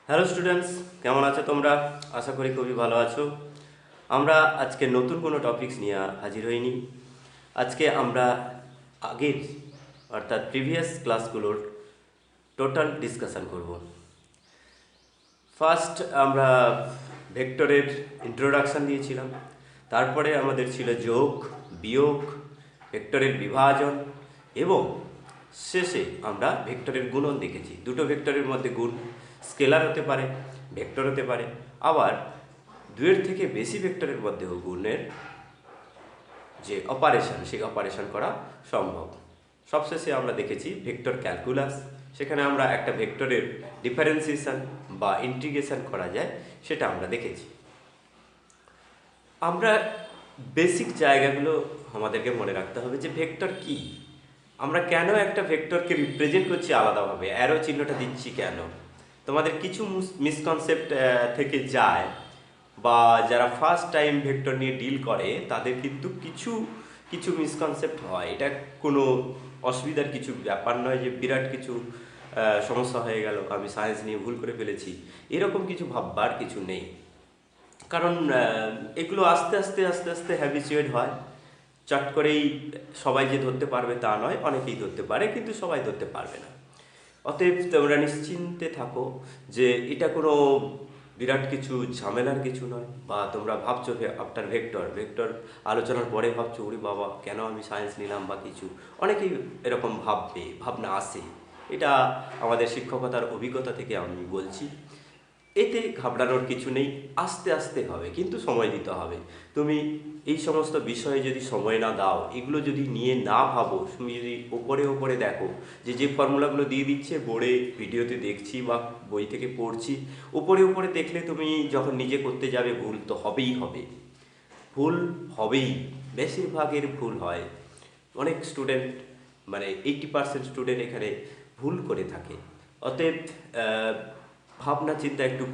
Hello students, কেমন আছো তোমরা? আশা করি খুবই ভালো আছো। আমরা আজকে নতুন কোনো টপিকস নিয়ে হাজির হইনি। আজকে আমরা আগের অর্থাৎ প্রিভিয়াস ক্লাসগুলোর টোটাল ডিসকাশন করব। ফার্স্ট আমরা ভেক্টরের ইন্ট্রোডাকশন দিয়েছিলাম, তারপরে আমাদের ছিল যোগ, বিয়োগ, ভেক্টরের বিভাজন এবং শেষে আমরা ভেক্টরের গুণন দেখেছি। দুটো ভেক্টরের মধ্যে গুণ স্কেলার হতে পারে, ভেক্টর হতে পারে, আবার দুয়ের থেকে বেশি ভেক্টরের মধ্যেও গুণের যে অপারেশন সেই অপারেশন করা সম্ভব। সবশেষে আমরা দেখেছি ভেক্টর ক্যালকুলাস, সেখানে আমরা একটা ভেক্টরের ডিফারেন্সিয়েশন বা ইন্টিগ্রেশন করা যায় সেটা আমরা দেখেছি। আমরা বেসিক জায়গাগুলো আমাদেরকে মনে রাখতে হবে যে ভেক্টর কি, আমরা কেন একটা ভেক্টরকে রিপ্রেজেন্ট করছি আলাদাভাবে, অ্যারো চিহ্নটা দিচ্ছি কেন। তোমাদের কিছু মিসকনসেপ্ট থেকে যায়, বা যারা ফার্স্ট টাইম ভেক্টর নিয়ে ডিল করে তাদের কিন্তু কিছু কিছু মিসকনসেপ্ট হয়। এটা কোনো অসুবিধার কিছু ব্যাপার নয় যে বিরাট কিছু সমস্যা হয়ে গেল, আমি সায়েন্স নিয়ে ভুল করে ফেলেছি, এরকম কিছু ভাববার কিছু নেই। কারণ এগুলো আস্তে আস্তে আস্তে আস্তে হ্যাবিচুয়েট হয়। চট করেই সবাই যে ধরতে পারবে তা নয়, অনেকেই ধরতে পারে কিন্তু সবাই ধরতে পারবে না। অতএব তোমরা নিশ্চিন্তে থাকো যে এটা কোনো বিরাট কিছু ঝামেলার কিছু নয়। বা তোমরা ভাবছো আফটার ভেক্টর ভেক্টর আলোচনার পরে ভাবছো ওরে বাবা কেন আমি সায়েন্স নিলাম বা কিছু, অনেকেই এরকম ভাবনা আসে। এটা আমাদের শিক্ষকতার অভিজ্ঞতা থেকে আমি বলছি। এতে ঘাবড়ানোর কিছু নেই, আস্তে আস্তে হবে, কিন্তু সময় দিতে হবে। তুমি এই সমস্ত বিষয়ে যদি সময় না দাও, এগুলো যদি নিয়ে না ভাবো, তুমি যদি ওপরে ওপরে দেখো যে ফর্মুলাগুলো দিয়ে দিচ্ছে বোর্ডে, ভিডিওতে দেখছি বা বই থেকে পড়ছি, ওপরে ওপরে দেখলে তুমি যখন নিজে করতে যাবে ভুল তো হবেই হবে, ভুল হবেই। বেশিরভাগের ভুল হয়। অনেক স্টুডেন্ট, মানে 80% স্টুডেন্ট এখানে ভুল করে থাকে। অতএব ভাবনা চিন্তা একটু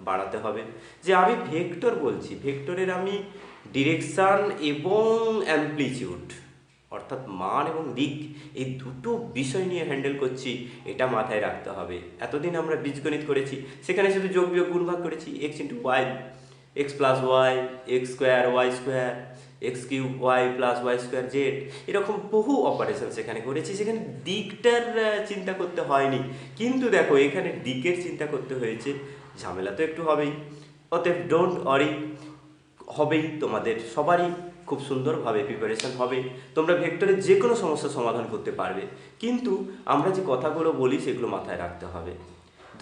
বাড়াতে হবে যে আমি ভেক্টর বলছি, ভেক্টরের আমি ডিরেকশান এবং অ্যামপ্লিচিউড অর্থাৎ মান এবং দিক, এই দুটো বিষয় নিয়ে হ্যান্ডেল করছি, এটা মাথায় রাখতে হবে। এতদিন আমরা বীজগণিত করেছি, সেখানে শুধু যোগ বিয়োগ গুণ ভাগ করেছি, x into y, x plus y, x square y square, x cube y plus y square z, এরকম বহু অপারেশন সেখানে করেছি, সেখানে দিকটার চিন্তা করতে হয়নি। কিন্তু দেখো এখানে দিকের চিন্তা করতে হয়েছে, ঝামেলা তো একটু হবেই। অতএব ডোন্ট ওয়ারি, হবেই, তোমাদের সবারই খুব সুন্দরভাবে প্রিপারেশন হবে, তোমরা ভেক্টরের যে কোনো সমস্যার সমাধান করতে পারবে। কিন্তু আমরা যে কথাগুলো বলি সেগুলো মাথায় রাখতে হবে।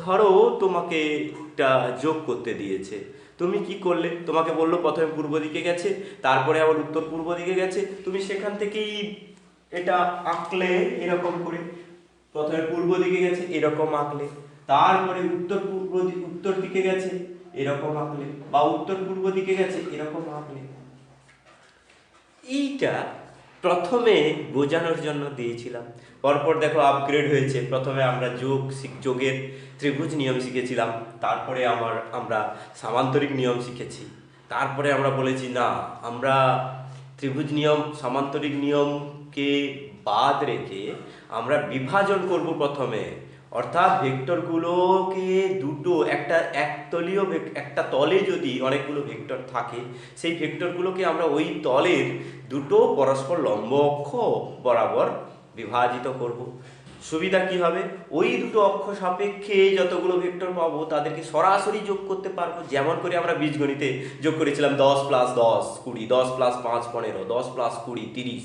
ধরো তোমাকে একটা যোগ করতে দিয়েছে, তুমি কি করলে? তোমাকে বললো প্রথমে পূর্ব দিকে গেছে, তারপরে আবার উত্তর পূর্ব দিকে গেছে, তুমি সেখান থেকেই এটা আঁকলে এরকম করে, প্রথমে পূর্ব দিকে গেছে এরকম আঁকলে, তারপরে উত্তর দিকে গেছে এরকম আঁকলে, বা উত্তর পূর্ব দিকে গেছে এরকম আঁকলে। এইটা প্রথমে বোঝানোর জন্য দিয়েছিলাম, পরপর দেখো আপগ্রেড হয়েছে। প্রথমে আমরা যোগের ত্রিভুজ নিয়ম শিখেছিলাম, তারপরে আমরা সামান্তরিক নিয়ম শিখেছি, তারপরে আমরা বলেছি না আমরা ত্রিভুজ নিয়ম সামান্তরিক নিয়মকে বাদ রেখে আমরা বিভাজন করব প্রথমে। অর্থাৎ ভেক্টরগুলোকে দুটো, একটা তলে যদি অনেকগুলো ভেক্টর থাকে, সেই ভেক্টরগুলোকে আমরা ওই তলের দুটো পরস্পর লম্ব অক্ষ বরাবর বিভাজিত করব। সুবিধা কি হবে? ওই দুটো অক্ষ সাপেক্ষে যতগুলো ভেক্টর পাবো তাদেরকে সরাসরি যোগ করতে পারবো, যেমন করে আমরা বীজগণিতে যোগ করেছিলাম 10 + 10 20, 10 + 5 15, 10 + 20 30।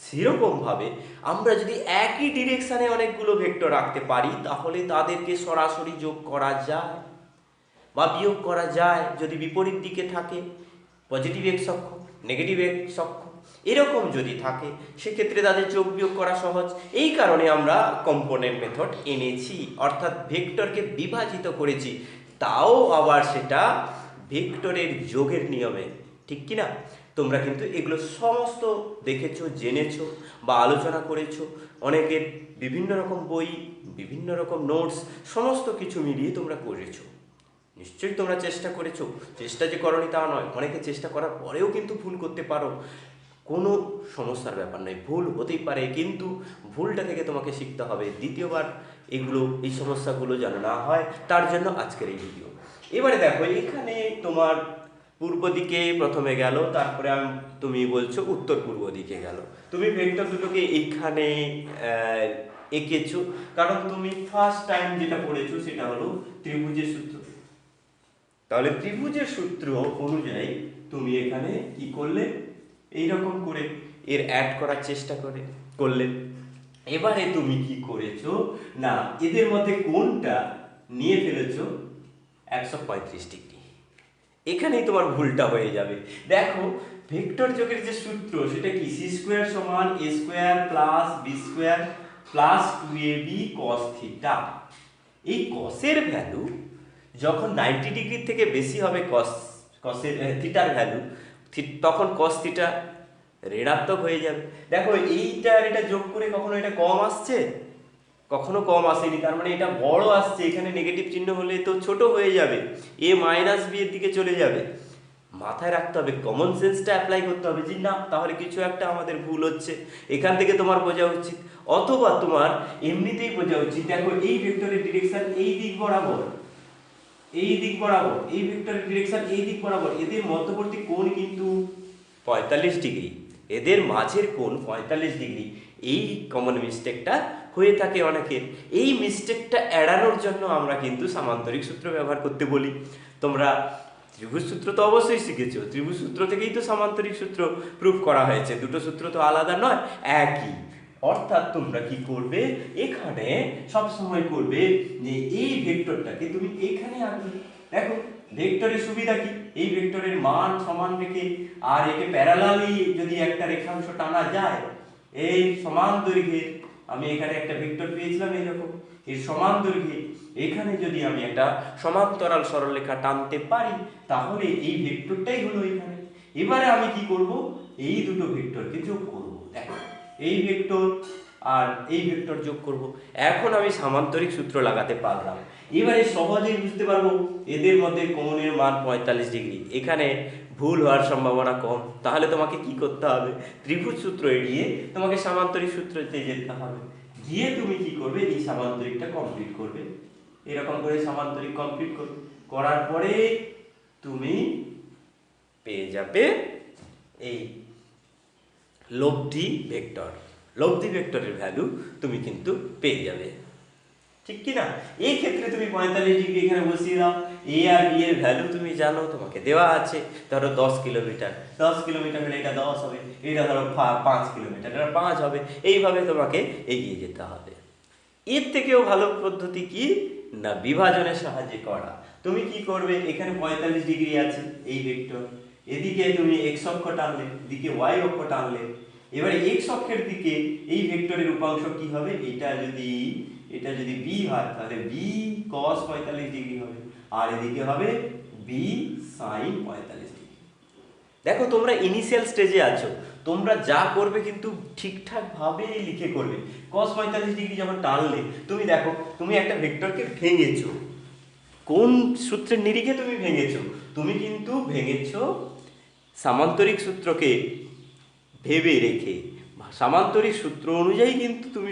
সেরকমভাবে আমরা যদি একই ডিরেকশানে অনেকগুলো ভেক্টর রাখতে পারি তাহলে তাদেরকে সরাসরি যোগ করা যায় বা বিয়োগ করা যায়। যদি বিপরীত দিকে থাকে, পজিটিভ এক্স অক্ষ, নেগেটিভ এক্স অক্ষ এরকম যদি থাকে, সেক্ষেত্রে তাদের যোগ বিয়োগ করা সহজ। এই কারণে আমরা কম্পোনেন্ট মেথড এনেছি, অর্থাৎ ভেক্টরকে বিভাজিত করেছি, তাও আবার সেটা ভেক্টরের যোগের নিয়মে। ঠিক কি না? তোমরা কিন্তু এগুলো সমস্ত দেখেছো, জেনেছো বা আলোচনা করেছো। অনেকের বিভিন্ন রকম বই, বিভিন্ন রকম নোটস, সমস্ত কিছু মিলিয়ে তোমরা করেছো। নিশ্চয়ই তোমরা চেষ্টা করেছো, চেষ্টা যে করনি তা নয়, অনেকে চেষ্টা করার পরেও কিন্তু ভুল করতে পারো। কোনো সমস্যার ব্যাপার নয়, ভুল হতেই পারে, কিন্তু ভুলটা থেকে তোমাকে শিখতে হবে। দ্বিতীয়বার এই সমস্যাগুলো যেন না হয়, তার জন্য আজকের এই ভিডিও। এবারে দেখো, এখানে তোমার পূর্ব দিকে প্রথমে গেল, তারপরে তুমি বলছো উত্তর পূর্ব দিকে গেল। তুমি ভেক্টর দুটোকে এইখানে এঁকেছো, কারণ তুমি ফার্স্ট টাইম যেটা পড়েছো সেটা হলো ত্রিভুজের সূত্র। তাহলে ত্রিভুজের সূত্র অনুযায়ী তুমি এখানে কি করলে, এইরকম করে এর অ্যাড করার চেষ্টা করলে। এবারে তুমি কি করেছো না, এদের মধ্যে কোনটা নিয়ে ফেলেছো 135 ডিগ্রি। এখানেই তোমার ভুলটা হয়ে যাবে। দেখো, ভেক্টর যোগের যে সূত্র সেটা কি, সি স্কোয়ার সমান A square plus B square plus 2ab cos theta. এই কসের ভ্যালু যখন 90 ডিগ্রির থেকে বেশি হবে, কসের থিটার ভ্যালু, তখন কস থিটা ঋণাত্মক হয়ে যাবে। দেখো, এইটা আর এটা যোগ করে কখনো এটা কম আসছে, কখনো কম আসেনি, তার মানে এটা বড় আসছে। এখানে নেগেটিভ চিহ্ন হলে তো ছোট হয়ে যাবে, এ মাইনাস বি এর দিকে চলে যাবে। মাথায় রাখতে হবে, কমন সেন্সটা অ্যাপ্লাই করতে হবে যে না, তাহলে কিছু একটা আমাদের ভুল হচ্ছে। এখান থেকে তোমার বোঝা উচিত, অথবা তোমার এমনিতেই বোঝা উচিত। দেখো, এই ভেক্টরের ডিরেকশন এই দিক বরাবর, এই দিক বরাবর, এই ভেক্টরের ডিরেকশন এই দিক বরাবর, এদের মধ্যবর্তী কোণ কিন্তু 45 ডিগ্রি, এদের মাঝের কোণ 45 ডিগ্রি। এই কমন মিস্টেকটা হয়ে থাকে অনেকের। এই মিস্টেকটা এড়ানোর জন্য আমরা কিন্তু সামান্তরিক সূত্র ব্যবহার করতে বলি। তোমরা ত্রিভুজ সূত্র তো অবশ্যই শিখেছো, ত্রিভুজ সূত্র থেকেই তো সামান্তরিক সূত্র প্রুফ করা হয়েছে, দুটো সূত্র তো আলাদা নয়, একই। অর্থাৎ তোমরা কি করবে, এখানে সবসময় করবে যে এই ভেক্টরটাকে তুমি এখানে আনবে। দেখো, ভেক্টরের সুবিধা কি, এই ভেক্টরের মান সমান রেখে আর একে প্যারালালি যদি একটা রেখাংশ টানা যায়, এই সমান দৈর্ঘ্যে, আমি এখানে একটা ভেক্টর পেয়েছিলাম এইরকম, এর সমান দৈর্ঘ্যে এখানে যদি আমি একটা সমান্তরাল সরলরেখা টানতে পারি, তাহলে এই ভেক্টরটাই হলো এখানে। এবারে আমি কি করব, এই দুটো ভেক্টরকে যোগ করব। দেখো, এই ভেক্টর আর এই ভেক্টর যোগ করব। এখন আমি সামান্তরিক সূত্র লাগাতে পারলাম। এবারে সহজেই বুঝতে পারবো এদের মধ্যে কোণের মান 45 ডিগ্রি, এখানে ভুল হওয়ার সম্ভাবনা কম। তাহলে তোমাকে কি করতে হবে, ত্রিভুজ সূত্র এড়িয়ে তোমাকে সামান্তরিক সূত্রতে যেতে হবে। গিয়ে তুমি কি করবে, এই সামান্তরিকটা কমপ্লিট করবে, এরকম করে সামান্তরিক কমপ্লিট করবে। করার পরে তুমি পেয়ে যাবে এই লব্ধি ভেক্টর। লব্ধি ভেক্টরের ভ্যালু তুমি কিন্তু পেয়ে যাবে, ঠিক কি না? এই ক্ষেত্রে তুমি 45 ডিগ্রি এখানে বসিয়ে দাও। এ আর বি এর ভ্যালু তুমি জানো, তোমাকে দেওয়া আছে। ধরো 10 কিলোমিটার, 10 কিলোমিটার হলে এটা 10 হবে, এটা ধরো 5 কিলোমিটার, এটা 5 হবে। এইভাবে তোমাকে এগিয়ে যেতে হবে। এর থেকেও ভালো পদ্ধতি কি না, বিভাজনের সাহায্যে করা। তুমি কি করবে, এখানে 45 ডিগ্রি আছে এই ভেক্টর, এদিকে তুমি x অক্ষ টানলে, এদিকে y অক্ষ টানলে। এবারে x অক্ষের দিকে এই ভেক্টরের উপাংশ কি হবে, এটা যদি b হয় তাহলে b cos 45 ডিগ্রি হবে, আর এদিকে হবে b sin 45 ডিগ্রি। দেখো, তোমরা ইনিশিয়াল স্টেজে আছো, তোমরা যা করবে কিন্তু ঠিকঠাক ভাবে লিখে করবে। cos 45 ডিগ্রি যখন টানলে, তুমি দেখো, তুমি একটা ভেক্টরকে ভেঙেছো। কোন সূত্রের নিরিখে তুমি ভেঙেছো? তুমি কিন্তু ভেঙেছো সামান্তরিক সূত্রকে ভেবে রেখে, সামান্তরিক সূত্র অনুযায়ী কিন্তু তুমি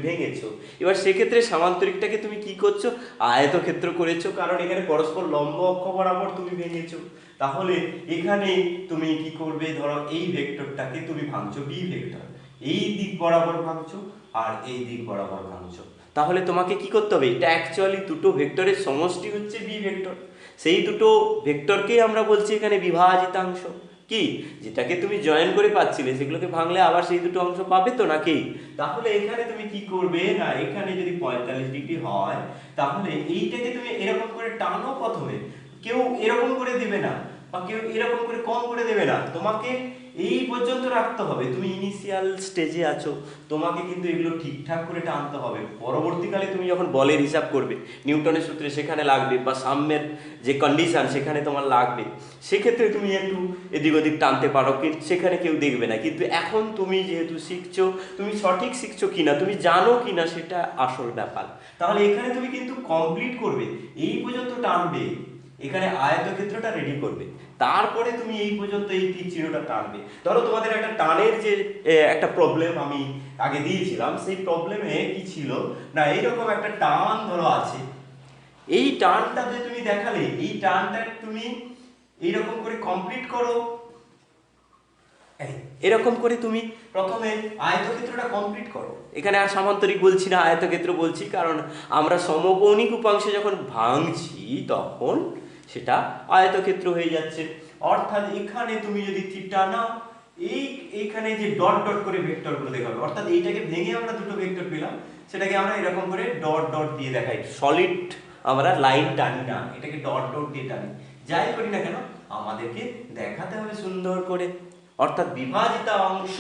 ভেঙেছো। এবার সেক্ষেত্রে সামান্তরিকটাকে তুমি কি করছো, আয়তক্ষেত্র করেছো, কারণ এখানে পরস্পর লম্ব অক্ষ বরাবর তুমি ভেঙেছো। তাহলে এখানে তুমি কি করবে, ধরো এই ভেক্টরটাকে তুমি ভাঙছো বি ভেক্টর, এই দিক বরাবর ভাঙছো আর এই দিক বরাবর ভাঙছো। তাহলে তোমাকে কি করতে হবে, এটা অ্যাকচুয়ালি দুটো ভেক্টরের সমষ্টি হচ্ছে বি ভেক্টর, সেই দুটো ভেক্টরকেই আমরা বলছি এখানে বিভাজিতাংশ। কি, যেটাকে তুমি জয়েন করে পাচ্ছিলে সেগুলোকে ভাঙলে আবার সেই দুটো অংশ পাবে তো নাকি? তাহলে এখানে তুমি কি করবে না, এখানে যদি 45 ডিগ্রি হয়, তাহলে এইটাকে তুমি এরকম করে টানো প্রথমে। কেউ এরকম করে দিবে না, বা কেউ এরকম করে কম করে দেবে না, তোমাকে এই পর্যন্ত রাখতে হবে। তুমি ইনিশিয়াল স্টেজে আছো, তোমাকে কিন্তু এগুলো ঠিকঠাক করে টানতে হবে। পরবর্তীকালে তুমি যখন বলের হিসাব করবে, নিউটনের সূত্রে সেখানে লাগবে, বা সাম্যের যে কন্ডিশন সেখানে তোমার লাগবে, সেক্ষেত্রে তুমি একটু এদিক ওদিক টানতে পারো, কিন্তু সেখানে কেউ দেখবে না। কিন্তু এখন তুমি যেহেতু শিখছো, তুমি সঠিক শিখছো কিনা, তুমি জানো কিনা, সেটা আসল ব্যাপার। তাহলে এখানে তুমি কিন্তু কমপ্লিট করবে, এই পর্যন্ত টানবে, এখানে আয়তক্ষেত্রটা রেডি করবে, তারপরে তুমি এই পর্যন্ত এই তীর চিহ্নটা টানবে। ধরো তোমাদের একটা টানের যে একটা প্রবলেম আমি আগে দিয়েছিলাম, সেই প্রবলেমে কি ছিল না, এইরকম একটা টান ধরো আছে, এই টানটা যে তুমি দেখালে, এই টানটা তুমি এইরকম করে কমপ্লিট করো। এরকম করে তুমি প্রথমে আয়তক্ষেত্রটা কমপ্লিট করো। এখানে আর সামান্তরিক বলছি না, আয়তক্ষেত্র বলছি, কারণ আমরা সমকৌণিক উপাংশে যখন ভাঙছি তখন সেটা আয়তক্ষেত্র হয়ে যাচ্ছে। অর্থাৎ এখানে তুমি যদি থিটা নাও, এইখানে যে ডট ডট করে ভেক্টরগুলো দেখাবে, অর্থাৎ এইটাকে ভেঙে আমরা দুটো ভেক্টর পেলাম, সেটাকে আমরা এরকম করে ডট ডট দিয়ে দেখাই। সলিড আমরা লাইন টানি না, এটাকে ডট ডট দিয়ে টানি। যাই করি না কেন আমাদেরকে দেখাতে হবে সুন্দর করে, অর্থাৎ বিভাজিত অংশ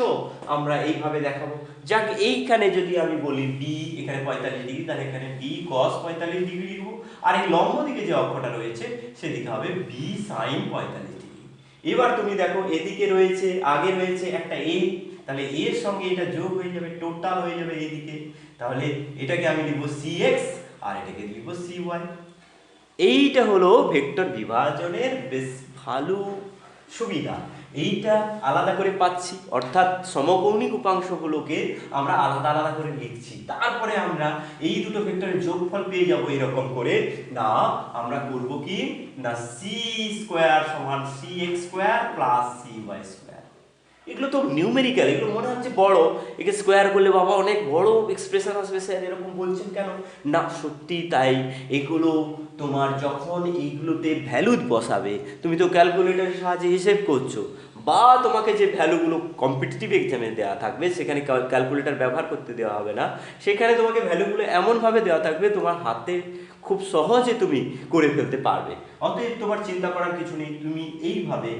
আমরা এইভাবে দেখাবো। যাক, এইখানে যদি আমি বলি বি, এখানে 45 ডিগ্রি, তাহলে এখানে বি cos 45 ডিগ্রি লিখবো, আর এই লম্ব দিকে যে অক্ষটা রয়েছে সেদিকে হবে বি sin 45 ডিগ্রি। এবার তুমি দেখো এদিকে রয়েছে, আগে রয়েছে একটা এ, তাহলে এর সঙ্গে এটা যোগ হয়ে যাবে, টোটাল হয়ে যাবে এইদিকে। তাহলে এটাকে আমি লিখবো cx আর এটাকে লিখবো cy। এইটা হলো ভেক্টর বিভাজনের বেশ ভালো সুবিধা, এইটা আলাদা করে পাচ্ছি, অর্থাৎ সমকৌণিক উপাংশগুলোকে আমরা আলাদা আলাদা করে লিখছি। তারপরে আমরা এই দুটো ভেক্টরের যোগফল পেয়ে যাব এরকম করে। না, আমরা করব কি না, সি স্কোয়ার সমান cx square plus cy square. এগুলো তো নিউমেরিক্যাল, এগুলো মনে হচ্ছে বড়, একে স্কোয়ার করলে বাবা অনেক বড় এক্সপ্রেশন আসবে স্যার, এরকম বলছেন কেন? না, সত্যি তাই। এগুলো তোমার যখন এইগুলোতে ভ্যালু বসাবে, তুমি তো ক্যালকুলেটরের সাহায্যে হিসেব করছো, বা তোমাকে যে ভ্যালুগুলো কম্পিটিটিভ এক্সামে দেওয়া থাকবে সেখানে ক্যালকুলেটর ব্যবহার করতে দেওয়া হবে না, সেখানে তোমাকে ভ্যালুগুলো এমনভাবে দেওয়া থাকবে তোমার হাতে খুব সহজে তুমি করে ফেলতে পারবে। অতএব তোমার চিন্তা করার কিছু নেই, তুমি এইভাবে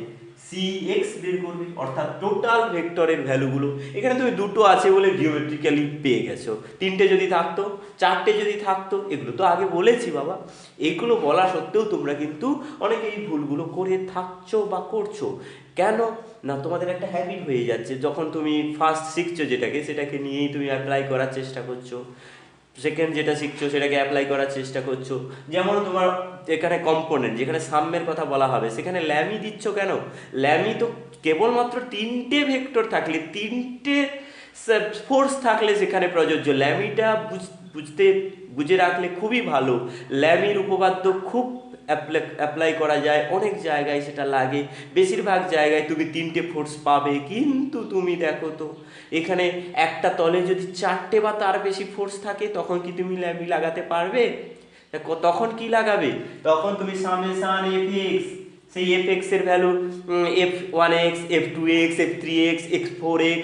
cx বের করবে, অর্থাৎ টোটাল ভেক্টরের ভ্যালুগুলো। এখানে তুমি দুটো আছে বলে জিওমেট্রিক্যালি পেয়ে গেছো, তিনটে যদি থাকতো, চারটে যদি থাকতো, এগুলো তো আগে বলেছি বাবা। এগুলো বলা সত্ত্বেও তোমরা কিন্তু অনেকে এই ভুলগুলো করে থাকছো বা করছো। কেন না, তোমাদের একটা হ্যাবিট হয়ে যাচ্ছে, যখন তুমি ফার্স্ট শিখছো সেটাকে নিয়েই তুমি অ্যাপ্লাই করার চেষ্টা করছো, সেকেন্ড যেটা শিখছো সেটাকে অ্যাপ্লাই করার চেষ্টা করছো। যেমন তোমার এখানে কম্পোনেন্ট, যেখানে সাম্যের কথা বলা হবে, সেখানে ল্যামি দিচ্ছ কেন? ল্যামি তো কেবলমাত্র তিনটে ভেক্টর থাকলে, তিনটে ফোর্স থাকলে সেখানে প্রযোজ্য। ল্যামিটা বুঝে রাখলে খুবই ভালো। ল্যামির উপপাদ্য খুব অ্যাপ্লাই করা যায়, অনেক জায়গায় সেটা লাগে, বেশিরভাগ জায়গায় তুমি তিনটে ফোর্স পাবে। কিন্তু তুমি দেখো তো, এখানে একটা তলে যদি চারটে বা তার বেশি ফোর্স থাকে, তখন কি তুমি ল্যামি লাগাতে পারবে? তখন কি লাগাবে? তখন তুমি সামেশন fx, সেই fx এর value f1x, f2x, f3x, f4x,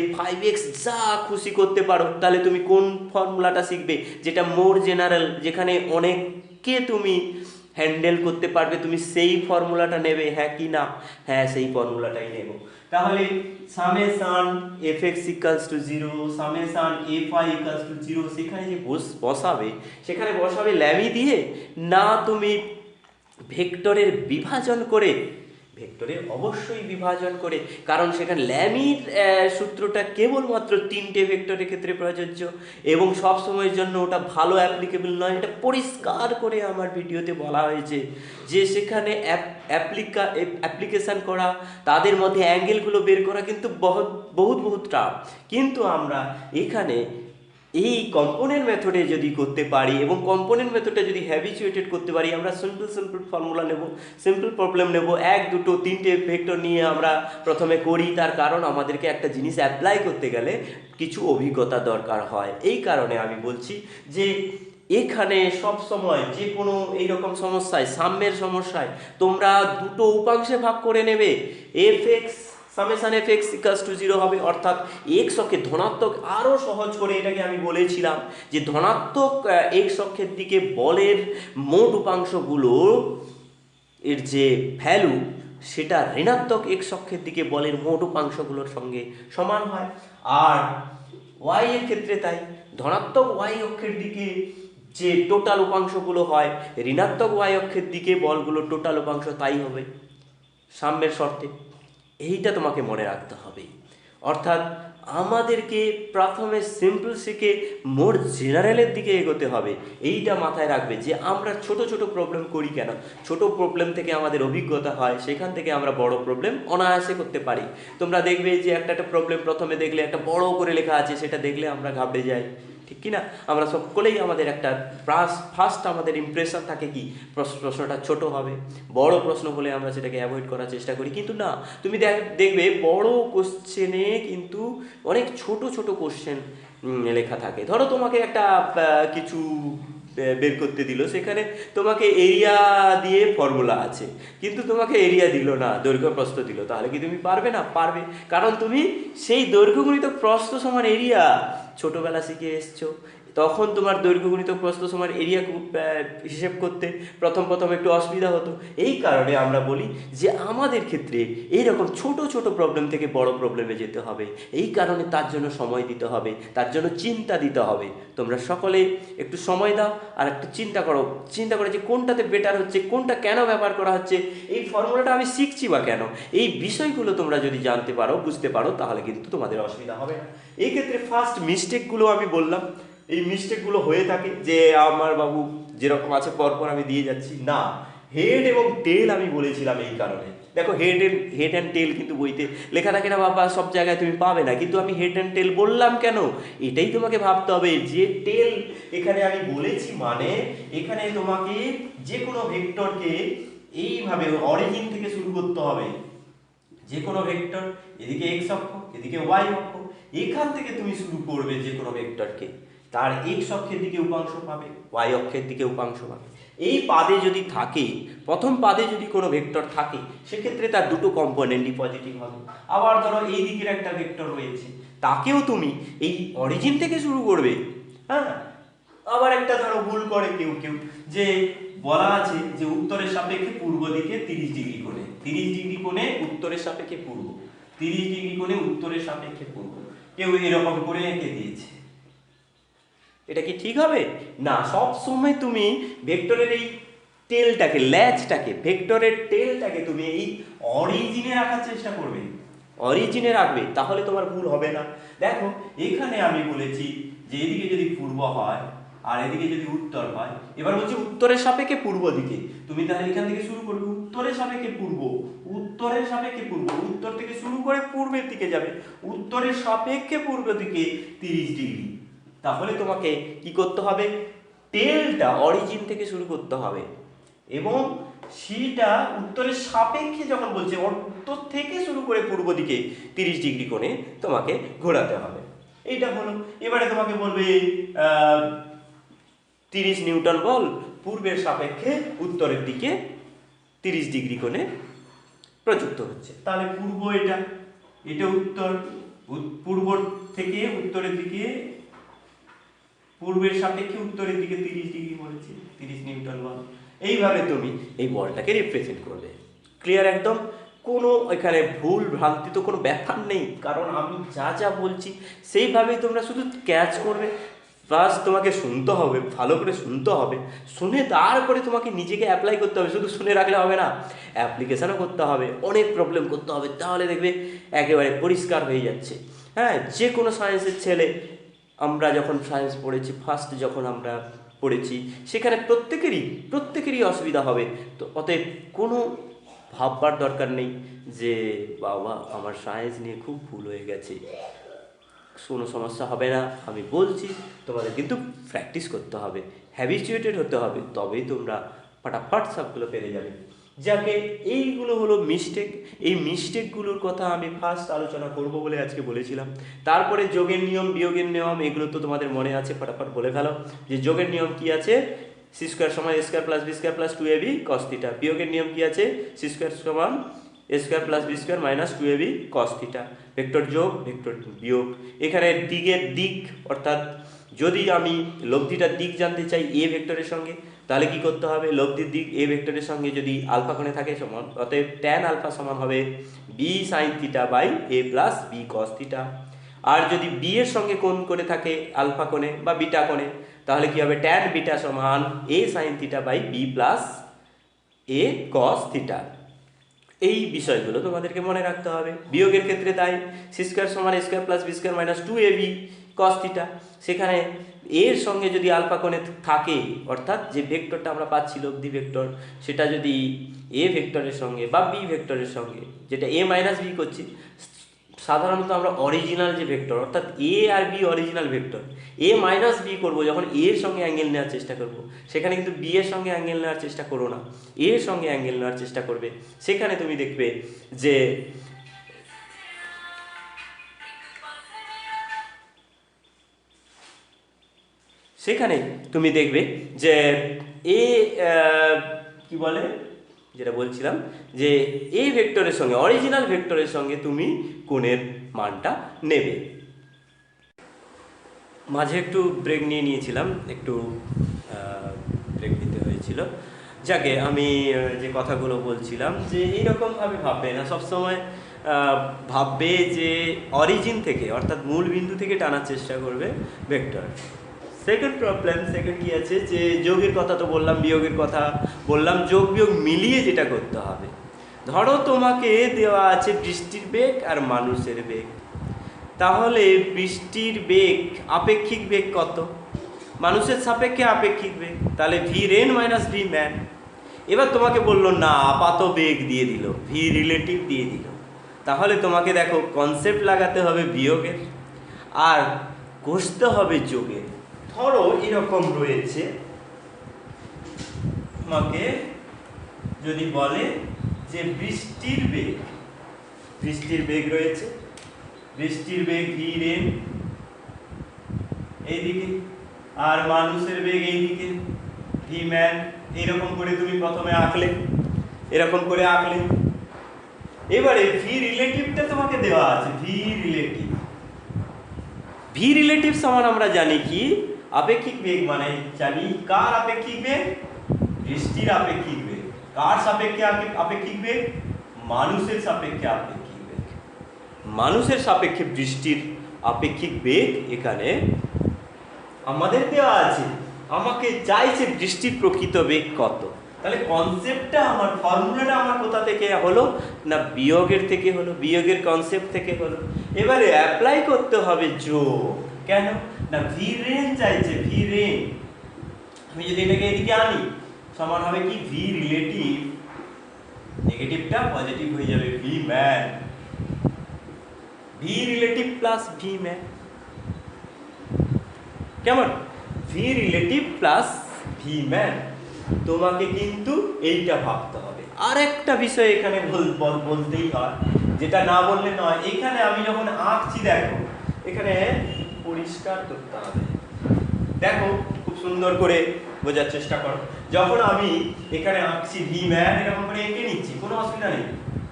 f5x যা খুশি করতে পারো। তাহলে তুমি কোন ফর্মুলাটা শিখবে, যেটা মোর জেনারেল, যেখানে অনেককে তুমি হ্যান্ডেল করতে পারবে, তুমি সেই ফর্মুলাটা নেবে, হ্যাঁ কি না? হ্যাঁ, সেই ফর্মুলাটাই নেব। তাহলে summation fx equals to 0, summation fy equals to 0, সেখানে যে বসাবে, সেখানে বসাবে ল্যামি দিয়ে, না তুমি ভেক্টরের বিভাজন করে, ভেক্টরের অবশ্যই বিভাজন করে, কারণ সেখানে ল্যামির সূত্রটা কেবলমাত্র তিনটে ভেক্টরের ক্ষেত্রে প্রযোজ্য, এবং সব সময়ের জন্য ওটা ভালো অ্যাপ্লিকেবল নয়। এটা পরিষ্কার করে আমার ভিডিওতে বলা হয়েছে যে সেখানে অ্যাপ্লিকেশান করা, তাদের মধ্যে অ্যাঙ্গেলগুলো বের করা কিন্তু বহুত টাফ। কিন্তু আমরা এখানে এই কম্পোনেন্ট মেথডে যদি করতে পারি, এবং কম্পোনেন্ট মেথডটা যদি হ্যাবিচুয়েটেড করতে পারি, আমরা সিম্পল ফর্মুলা নেব, সিম্পল প্রবলেম নেব, এক দুটো তিনটে ভেক্টর নিয়ে আমরা প্রথমে করি। তার কারণ আমাদেরকে একটা জিনিস অ্যাপ্লাই করতে গেলে কিছু অভিজ্ঞতা দরকার হয়। এই কারণে আমি বলছি যে এখানে সব সময় যে কোনো এইরকম সমস্যায়, সাম্যের সমস্যায়, তোমরা দুটো উপাংশে ভাগ করে নেবে। fx summation fx equals to 0 হবে, অর্থাৎ এক্স অক্ষে ধনাত্মক, আরও সহজ করে এটাকে আমি বলেছিলাম যে ধনাত্মক এক্স অক্ষের দিকে বলের মোট উপাংশগুলো এর যে ভ্যালু, সেটা ঋণাত্মক এক্স অক্ষের দিকে বলের মোট উপাংশগুলোর সঙ্গে সমান হয়। আর ওয়াই এর ক্ষেত্রে তাই, ধনাত্মক ওয়াই অক্ষের দিকে যে টোটাল উপাংশগুলো হয়, ঋণাত্মক ওয়াই অক্ষের দিকে বলগুলো টোটাল উপাংশ তাই হবে সাম্যের শর্তে। এইটা তোমাকে মনে রাখতে হবে। অর্থাৎ আমাদেরকে প্রথমে সিম্পল শিখে মোর জেনারেলের দিকে এগোতে হবে। এইটা মাথায় রাখবে যে আমরা ছোট ছোট প্রবলেম করি কেন, ছোট প্রবলেম থেকে আমাদের অভিজ্ঞতা হয়, সেখান থেকে আমরা বড় প্রবলেম অনায়াসে করতে পারি। তোমরা দেখবে যে একটা প্রবলেম প্রথমে দেখলে একটা বড় করে লেখা আছে, সেটা দেখলে আমরা ঘাবড়ে যাই, ঠিক কি না? আমরা সকলেই আমাদের একটা ফার্স্ট আমাদের ইমপ্রেশন থাকে কি প্রশ্নটা ছোট হবে, বড় প্রশ্ন হলে আমরা সেটাকে অ্যাভয়েড করার চেষ্টা করি। কিন্তু না, তুমি দেখবে বড় কোশ্চেনে কিন্তু অনেক ছোট ছোট কোশ্চেন লেখা থাকে। ধরো তোমাকে একটা কিছু বের করতে দিল, সেখানে তোমাকে এরিয়া দিয়ে ফর্মুলা আছে, কিন্তু তোমাকে এরিয়া দিল না, দৈর্ঘ্য প্রস্থ দিল, তাহলে কি তুমি পারবে? না, পারবে। কারণ তুমি সেই দৈর্ঘ্য গুণিত প্রস্থ সমান এরিয়া ছোটবেলা শিখে এসছো। তখন তোমার দৈর্ঘ্য গুণিত প্রস্থ সমান এরিয়া হিসেব করতে প্রথম একটু অসুবিধা হতো। এই কারণে আমরা বলি যে আমাদের ক্ষেত্রে এইরকম ছোট ছোট প্রবলেম থেকে বড় প্রবলেমে যেতে হবে। এই কারণে তার জন্য সময় দিতে হবে, তার জন্য চিন্তা দিতে হবে। তোমরা সকলে একটু সময় দাও আর একটু চিন্তা করে যে কোনটাতে বেটার হচ্ছে, কোনটা কেন ব্যবহার করা হচ্ছে, এই ফর্মুলাটা আমি শিখছি বা কেন, এই বিষয়গুলো তোমরা যদি জানতে পারো, বুঝতে পারো, তাহলে কিন্তু তোমাদের অসুবিধা হবে না। এই ক্ষেত্রে ফার্স্ট মিস্টেকগুলো আমি বললাম, এই মিস্টেকগুলো হয়ে থাকে যে আমার বাবু যেরকম আছে পরপর আমি দিয়ে যাচ্ছি না। হেড এবং টেল আমি বলেছিলাম এই কারণে। দেখো হেড অ্যান্ড টেল কিন্তু বইতে লেখা থাকে না বাবা, সব জায়গায় তুমি পাবে না, কিন্তু আমি হেড অ্যান্ড টেল বললাম কেন, এটাই তোমাকে ভাবতে হবে। যে টেল এখানে আমি বলেছি মানে এখানে তোমাকে যে কোনো ভেক্টরকে এইভাবে অরিজিন থেকে শুরু করতে হবে। যে কোনো ভেক্টর, এদিকে এক্স অক্ষ, এদিকে ওয়াই অক্ষ, এখান থেকে তুমি শুরু করবে যে কোনো ভেক্টরকে, তার এক্স অক্ষের দিকে উপাংশ পাবে, ওয়াই অক্ষের দিকে উপাংশ পাবে। এই পাদে যদি থাকে, প্রথম পাদে যদি কোনো ভেক্টর থাকে, সেক্ষেত্রে তার দুটো কম্পোনেন্টই পজিটিভ হবে। আবার ধরো এই দিকের একটা ভেক্টর রয়েছে, তাকেও তুমি এই অরিজিন থেকে শুরু করবে। হ্যাঁ, আবার একটা ধরো ভুল করে কেউ যে বলা আছে যে উত্তরের সাপেক্ষে পূর্ব দিকে 30 ডিগ্রি কোণে, 30 ডিগ্রি কোণে উত্তরের সাপেক্ষে পূর্ব, 30 ডিগ্রি কোণে উত্তরের সাপেক্ষে পূর্ব, কেউ এরকম করে এঁকে দিয়েছে। এটা কি ঠিক হবে? না, সব সময় তুমি ভেক্টরের এই টেলটাকে, ল্যাচটাকে, ভেক্টরের টেলটাকে তুমি এই অরিজিনে রাখার চেষ্টা করবে, অরিজিনে রাখবে, তাহলে তোমার ভুল হবে না। দেখো এখানে আমি বলেছি যে এদিকে যদি পূর্ব হয় আর এদিকে যদি উত্তর হয়, এবার বলছি উত্তরের সাপেক্ষে পূর্ব দিকে, তুমি তাহলে এখান থেকে শুরু করবে উত্তরের সাপেক্ষে পূর্ব, উত্তরের সাপেক্ষে পূর্ব, উত্তর থেকে শুরু করে পূর্বের দিকে যাবে, উত্তরের সাপেক্ষে পূর্ব দিকে 30 ডিগ্রি। তাহলে তোমাকে কি করতে হবে? টেলটা অরিজিন থেকে শুরু করতে হবে এবং সেটা উত্তরের সাপেক্ষে যখন বলছে উত্তর থেকে শুরু করে পূর্ব দিকে 30 ডিগ্রি কোণে তোমাকে ঘোরাতে হবে। এইটা হলো। এবারে তোমাকে বলবে 30 নিউটন বল পূর্বের সাপেক্ষে উত্তরের দিকে 30 ডিগ্রি কোণে প্রযুক্ত হচ্ছে। তাহলে পূর্ব এটা উত্তর, পূর্ব থেকে উত্তরের দিকে, পূর্বের সাপেক্ষে উত্তরের দিকে 30 ডিগ্রি বলেছে, 30 নিউটন বল। এইভাবে তুমি এই বলটাকে রিপ্রেজেন্ট করবে। ক্লিয়ার একদম? কোনো এখানে ভুল ভ্রান্তি তো কোনো ব্যাপার নেই, কারণ আমি যা যা বলছি সেইভাবেই তোমরা শুধু ক্যাচ করবে। প্লাস তোমাকে শুনতে হবে, ভালো করে শুনতে হবে, শুনে তারপরে তোমাকে নিজেকে অ্যাপ্লাই করতে হবে। শুধু শুনে রাখলে হবে না, অ্যাপ্লিকেশনও করতে হবে, অনেক প্রবলেম করতে হবে, তাহলে দেখবে একেবারে পরিষ্কার হয়ে যাচ্ছে। হ্যাঁ, যে কোনো সায়েন্সের ছেলে, আমরা যখন সায়েন্স পড়েছি, ফার্স্ট যখন আমরা পড়েছি, সেখানে প্রত্যেকেরই অসুবিধা হবে। তো অতএব কোনো ভাববার দরকার নেই যে বাবা আমার সায়েন্স নিয়ে খুব ভুল হয়ে গেছে, কোনো সমস্যা হবে না। আমি বলছি তোমাদের কিন্তু প্র্যাকটিস করতে হবে, হ্যাবিচুয়েটেড হতে হবে, তবেই তোমরা ফটাফট সবগুলো পেরে যাবে। যাকে এইগুলো হলো মিস্টেক, এই মিস্টেকগুলোর কথা আমি ফার্স্ট আলোচনা করব বলে আজকে বলেছিলাম। তারপরে যোগের নিয়ম, বিয়োগের নিয়ম, এগুলো তো তোমাদের মনে আছে, ফটাফট বলে ফেলো যে যোগের নিয়ম কি আছে, সি স্কোয়ার সমান A square plus B square plus 2ab cos theta. বিয়োগের নিয়ম কি আছে, সি স্কোয়ার সমান A square plus B square minus 2ab cos theta. Vector যোগ, ভেক্টর বিয়োগ। এখানে দিকের দিক, অর্থাৎ যদি আমি লব্ধিটার দিক জানতে চাই এ ভেক্টরের সঙ্গে, তাহলে কি করতে হবে? লব্ধির দিক এ ভেক্টরের সঙ্গে যদি আলফা কোণে থাকে সমান, অতএব ট্যান আলফা সমান হবে B sine theta by A plus B cos theta. আর যদি বি এর সঙ্গে কোণ করে থাকে আলফা কোণে বা বিটা কোণে, তাহলে কি হবে? ট্যান বিটা সমান A sine theta by B plus A cos theta. এই বিষয়গুলো তোমাদেরকে মনে রাখতে হবে। বিয়োগের ক্ষেত্রে তাই, সি স্কোয়ার সমান A square plus B square minus 2ab cos theta, সেখানে এর সঙ্গে যদি আলফা কোণে থাকে, অর্থাৎ যে ভেক্টরটা আমরা পাচ্ছি লব্ধি ভেক্টর, সেটা যদি এ ভেক্টরের সঙ্গে বা বি ভেক্টরের সঙ্গে, যেটা এ মাইনাস বি করছি, সাধারণত আমরা অরিজিনাল যে ভেক্টর, অর্থাৎ এ আর বি অরিজিনাল ভেক্টর, এ মাইনাস বি করবো যখন এর সঙ্গে অ্যাঙ্গেল নেওয়ার চেষ্টা করব, সেখানে কিন্তু বি এর সঙ্গে অ্যাঙ্গেল নেওয়ার চেষ্টা করো না, এর সঙ্গে অ্যাঙ্গেল নেওয়ার চেষ্টা করবে। সেখানে তুমি দেখবে যে এ কি বলে, যেটা বলছিলাম, যে এই ভেক্টরের সঙ্গে, অরিজিনাল ভেক্টরের সঙ্গে তুমি কোণের মানটা নেবে। মাঝে একটু ব্রেক নিয়ে নিয়েছিলাম, একটু ব্রেক নিতে হয়েছিল। যাকে আমি যে কথাগুলো বলছিলাম, যে এইরকমভাবে ভাববে না, সবসময় ভাববে যে অরিজিন থেকে, অর্থাৎ মূল বিন্দু থেকে টানার চেষ্টা করবে ভেক্টর। সেকেন্ড প্রবলেম, সেকেন্ড কি আছে, যে যোগের কথা তো বললাম, বিয়োগের কথা বললাম, যোগ বিয়োগ মিলিয়ে যেটা করতে হবে। ধরো তোমাকে দেওয়া আছে বৃষ্টির বেগ আর মানুষের বেগ, তাহলে বৃষ্টির বেগ আপেক্ষিক বেগ কত, মানুষের সাপেক্ষে আপেক্ষিক বেগ, তাহলে v rain minus v man. এবার তোমাকে বললো না, আপাত বেগ দিয়ে দিল, ভি রিলেটিভ দিয়ে দিল, তাহলে তোমাকে দেখো কনসেপ্ট লাগাতে হবে বিয়োগের আর কষতে হবে যোগের। ধরো এরকম রয়েছে, তোমাকে যদি বলে যে বৃষ্টির বেগ রয়েছে, বৃষ্টির বেগ ভি রেন এইদিকে, আর মানুষের বেগ এইদিকে ভি ম্যান, এইরকম করে তুমি প্রথমে আঁকলে, এরকম করে আঁকলে। এবারে ভি রিলেটিভটা তোমাকে দেওয়া আছে, ভি রিলেটিভ সমান আমরা জানি কি, আপেক্ষিক বেগ মানে জানি কার আপেক্ষিক বেগ, বৃষ্টির আপেক্ষিক বেগ। কার সাপেক্ষে আপেক্ষিক বেগ, মানুষের সাপেক্ষে আপেক্ষিক বেগ। মানুষের সাপেক্ষে বৃষ্টির আপেক্ষিক বেগ এখানে আমাদের দেওয়া আছে, আমাকে চাইছে বৃষ্টির প্রকৃত বেগ কত। তাহলে কনসেপ্টটা আমার, ফর্মুলাটা আমার কোথা থেকে হলো না, বিয়োগের থেকে হলো, বিয়োগের কনসেপ্ট থেকে হলো। এবারে অ্যাপ্লাই করতে হবে যোগ, কেন না ভি রেন চাইছে, ভি রেন, আমি যদি এটাকে এদিকে আনি সমান হবে কি, ভি রিলেটিভ, নেগেটিভটা পজিটিভ হয়ে যাবে, V man, V relative plus V man, কেমন, V relative plus V man. তোমাকে কিন্তু এইটা ভাবতে হবে। আর একটা বিষয় এখানে বলতেই হয়, যেটা না বললে নয়, এখানে আমি যখন আঁকছি, দেখো এখানে পরিষ্কার করতে হবে, দেখো খুব সুন্দর করে বোঝার চেষ্টা করো। যখন আমি এখানে আঁকছি ভি ম্যান, এরকম করে এঁকে নিচ্ছি, কোনো অসুবিধা নেই,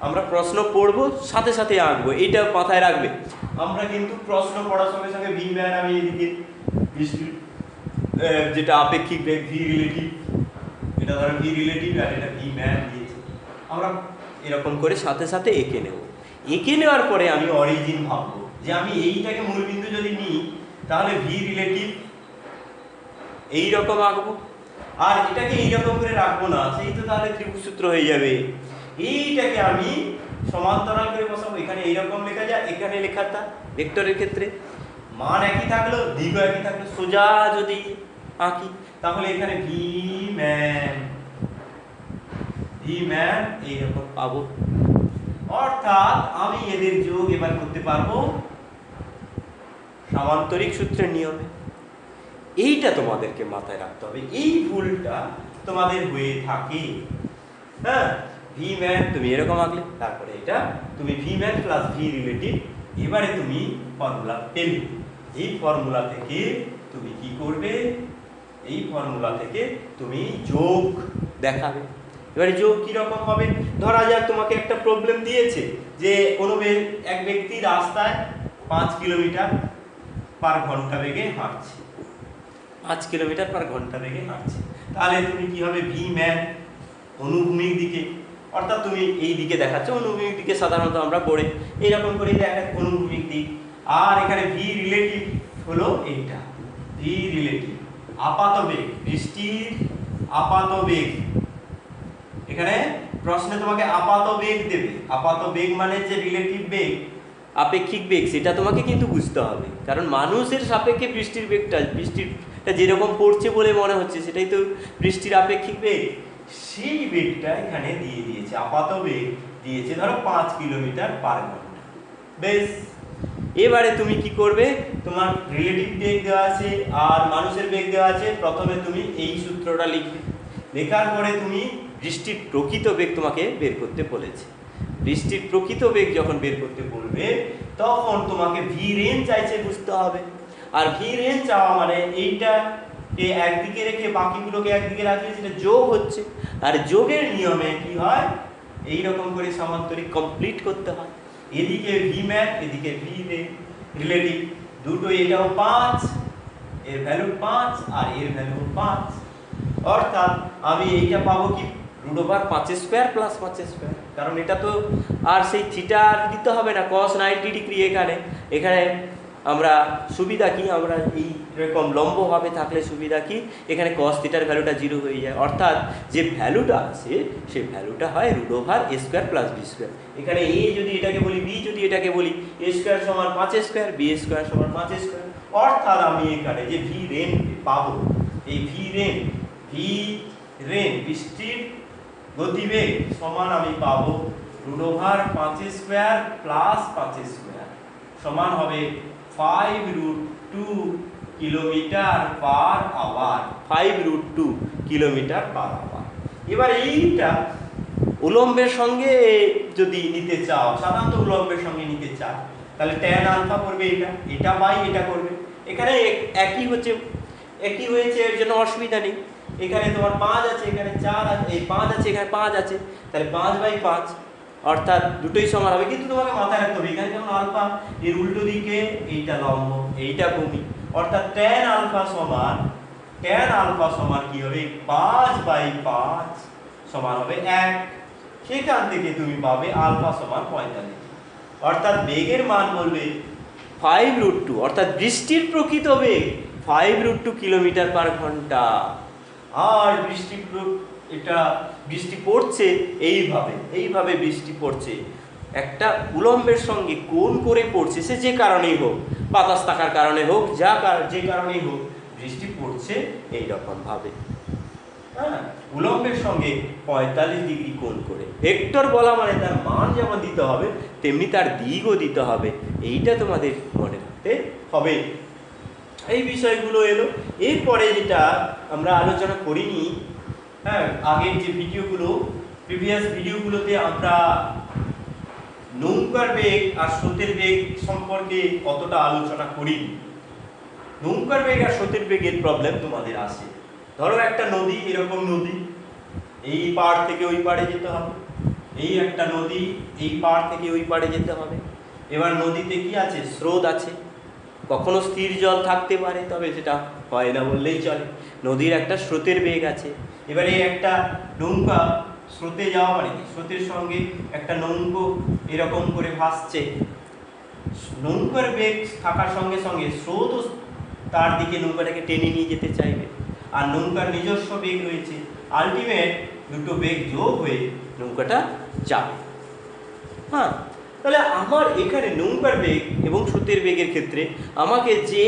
আমরা প্রশ্ন পড়বো সাথে সাথে আঁকবো, এইটা মাথায় রাখবে। আমরা কিন্তু প্রশ্ন পড়ার সঙ্গে সঙ্গে ভি ম্যান, আমি এদিকে যেটা আপেক্ষিক বেগ ভি রিলেটিভ, এটা ধরো ভি রিলেটিভ আর এটা ভি ম্যান দিয়েছে, আমরা এরকম করে সাথে সাথে এঁকে নেব। এঁকে নেওয়ার পরে আমি অরিজিন ভাববো, যে আমি এইটাকে মূলবিন্দু যদি নিই, তাহলে ভি রিলেটিভ এইরকম আঁকবো, আর এটাকে এইরকম করে রাখবো না, সেই তো তাহলে ত্রিভুজ সূত্র হয়ে যাবে। এইটাকে আমি সমান্তরাল করে বসাবো, এখানে এইরকম লেখা যায়, এখানে লেখাটা ভেক্টরের ক্ষেত্রে মান একই থাকলো, দিক একই থাকলো, সোজা যদি আঁকি তাহলে এখানে ভি ম্যান এইরকম পাবো। অর্থাৎ আমি এদের যোগ এবার করতে পারবো সামান্তরিক সূত্রের নিয়মে। এইটা তোমাদেরকে মাথায় রাখতে হবে, এই ভুলটা তোমাদের হয়ে থাকে। হ্যাঁ, ভি ম্যান তুমি এরকম আঁকলে, তারপরে এটা তুমি V man plus V relative, এবারে তুমি ফর্মুলা পেলে, এই ফর্মুলা থেকে তুমি কি করবে, এই ফর্মুলা থেকে তুমি যোগ দেখাবে। এবারে যোগ কিরকম হবে, ধরা যাক তোমাকে একটা প্রবলেম দিয়েছে যে কোনো এক ব্যক্তি রাস্তায় 5 কিলোমিটার পার ঘন্টা বেগে হাঁটছে, 5 কিলোমিটার পার ঘন্টা বেগে হাঁটছে, তাহলে তুমি কি হবে, ভি ম্যান অনুভূমিক দিকে, অর্থাৎ তুমি এই দিকে দেখাচ্ছ, অনুভূমিক দিকে সাধারণত আমরা পড়ে এইরকম করেই দেখাই অনুভূমিক দিক। আর এখানে ভি রিলেটিভ হলো এইটা, ভি রিলেটিভ আপাত বেগ, বৃষ্টির আপাত বেগ, এখানে প্রশ্নে তোমাকে আপাত বেগ দেবে, আপাত বেগ মানে যে রিলেটিভ বেগ, আপেক্ষিক বেগ, সেটা তোমাকে কিন্তু বুঝতে হবে। কারণ মানুষের সাপেক্ষে বৃষ্টির বৃষ্টিটা যেরকম পড়ছে বলে মনে হচ্ছে সেটাই তো বৃষ্টির আপেক্ষিক বেগ। সেই বেগটা এখানে দিয়ে দিয়েছে, আপাত বেগ দিয়েছে ধরো 5 কিলোমিটার/ঘন্টা। বেশ, এবারে তুমি কি করবে, তোমার রিলেটিভ বেগ দেওয়া আছে আর মানুষের বেগ দেওয়া আছে, প্রথমে তুমি এই সূত্রটা লিখবে। লেখার পরে তুমি বৃষ্টির প্রকৃত বেগ তোমাকে বের করতে বলেছে। বৃষ্টির প্রকৃত বেগ যখন বের করতে বলবে তখন তোমাকে ভি রেঞ্জ চাইছে বুঝতে হবে। আর ভি রেঞ্জ চাওয়া মানে এইটাকে একদিকে রেখে বাকিগুলোকে একদিকে রাখলে সেটা যোগ হচ্ছে। আর যোগের নিয়মে কি হয়, এইরকম করে সমান্তরিক কমপ্লিট করতে হয়। এদিকে ভি ম্যাপ, এদিকে ভি রিলেটিভ, দুটো, এটাও 5, এর ভ্যালু 5 আর এর ভ্যালু 5। অর্থাৎ আমি এইটা পাবো কি, √5² + 5², কারণ এটা তো আর সেই থিটা দিতে হবে না, cos 90 ডিগ্রি। এখানে আমরা সুবিধা কি, আমরা এইরকম লম্বভাবে থাকলে সুবিধা কি, এখানে cos থিটার ভ্যালুটা 0 হয়ে যায়। অর্থাৎ যে ভ্যালুটা আছে সেই ভ্যালুটা হয় √a² + b²। এখানে a যদি এটাকে বলি, b যদি এটাকে বলি, a² = 5², b² = 5²। অর্থাৎ আমি এখানে যে ভি রেন পাবো, এই ভি রেন বৃষ্টির গতিবেগ সমান আমি পাবো √5² + 5² সমান হবে 5√2 কিলোমিটার/আওয়ার, 5√2 কিলোমিটার/আওয়ার। এবার এইটা উলম্বের সঙ্গে যদি নিতে চাও, সাধারণত উলম্বের সঙ্গে নিতে চাও, তাহলে tan আলফা করবে, এটা বাই এটা করবে। এখানে একই হয়েছে, এর জন্য অসুবিধা নেই। এখানে তোমার 5 আছে, এখানে 4 আছে, এই 5 আছে, এখানে 5 আছে, তাহলে 5/5, অর্থাৎ দুটোই সমান হবে। কিন্তু তোমাকে মাথায় রাখতে হবে, এখানে যেমন আলফা, এর উল্টো দিকে এইটা লম্ব, এইটা ভূমি, অর্থাৎ tan আলফা সমান কি হবে, 5/5 সমান হবে 1। সেখান থেকে তুমি পাবে আলফা সমান 45। অর্থাৎ বেগের মান বলবে 5√2, অর্থাৎ বৃষ্টির প্রকৃত বেগ 5√2 কিলোমিটার/ঘন্টা। আর বৃষ্টি পড়ছে এইভাবে বৃষ্টি পড়ছে, একটা উলম্বের সঙ্গে কোণ করে পড়ছে, সে যে কারণেই হোক, বাতাস থাকার কারণে হোক, যে কারণেই হোক, বৃষ্টি পড়ছে এইরকম ভাবে, হ্যাঁ, উলম্বের সঙ্গে 45 ডিগ্রি কোণ করে। ভেক্টর বলা মানে তার মান যেমন দিতে হবে তেমনি তার দিকও দিতে হবে, এইটা তোমাদের মনে রাখতে হবে। এই বিষয়গুলো এলো। এরপরে যেটা আমরা আলোচনা করিনি, হ্যাঁ, আগের যে প্রিভিয়াস ভিডিওগুলোতে আমরা নৌকার বেগ আর স্রোতের বেগ সম্পর্কে কতটা আলোচনা করিনি। নৌকার বেগ আর স্রোতের বেগের প্রবলেম তোমাদের আসে। ধরো একটা নদী, এরকম নদী, এই পাড় থেকে ওই পাড়ে যেতে হবে, এই একটা নদী, এই পাড় থেকে ওই পাড়ে যেতে হবে। এবার নদীতে কি আছে, স্রোত আছে, কখনো স্থির জল থাকতে পারে, তবে সেটা হয় না বললেই চলে। নদীর একটা স্রোতের বেগ আছে। এবারে একটা নৌকা স্রোতে যাওয়া মানে কি, স্রোতের সঙ্গে একটা নৌকো এরকম করে ভাসছে, নৌকার বেগ থাকার সঙ্গে সঙ্গে স্রোতও তার দিকে নৌকাটাকে টেনে নিয়ে যেতে চাইবে। আর নৌকার নিজস্ব বেগ রয়েছে, আলটিমেট দুটো বেগ যোগ হয়ে নৌকাটা যাবে। হ্যাঁ, তাহলে আমার এখানে নৌকার বেগ এবং স্রোতের বেগের ক্ষেত্রে আমাকে যে